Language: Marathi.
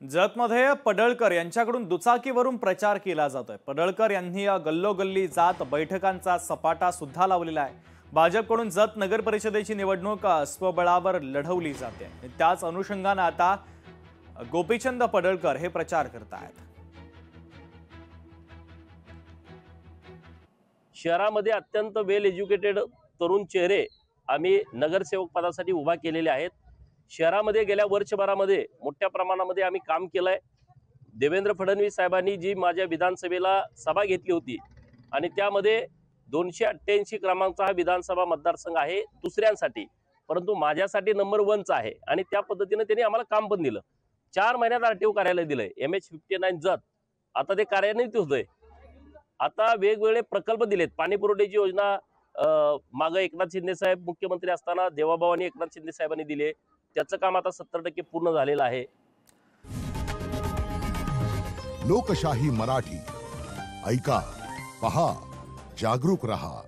जतमध्ये पडळकर यांच्याकडून दुचाकीवरून प्रचार केला जातोय। पडळकर यांनी गल्लोगल्ली जात बैठकांचा सपाटा सुद्धा लावलेला आहे। भाजपकडून जत नगर परिषदेची निवडणूक स्वबळावर लढवली जाते। त्याच अनुषंगाने आता गोपीचंद पडळकर हे प्रचार करतात। शहरामध्ये अत्यंत वेल एज्युकेटेड तरुण चेहरे आम्ही नगरसेवक पदासाठी उभा केलेले आहेत। शहरामध्ये गेल्या वर्षभरामध्ये मोठ्या प्रमाणामध्ये आम्ही काम केलंय। देवेंद्र फडणवीस साहेबांनी जी माझ्या विधानसभेला सभा घेतली होती आणि त्यामध्ये 288 क्रमांकाचा हा विधानसभा मतदारसंघ आहे दुसऱ्यांसाठी, परंतु माझ्यासाठी नंबर 1 चा आहे आणि त्या पद्धतीने त्यांनी आम्हाला काम पण दिलं। 4 महिन्यात आरटीओ कार्यालय दिलंय MH59 जत, आता ते कार्यान्वित होतंय। आता वेगवेगळे प्रकल्प दिलेत। पाणी पुरवठ्याची योजना मागे एकनाथ शिंदे साहेब मुख्यमंत्री असताना देवाभावानी एकनाथ शिंदे साहेबांनी दिले, त्याचं काम आता 70% पूर्ण झालेलं आहे। लोकशाही मराठी ऐका, पहा, जागरूक रहा।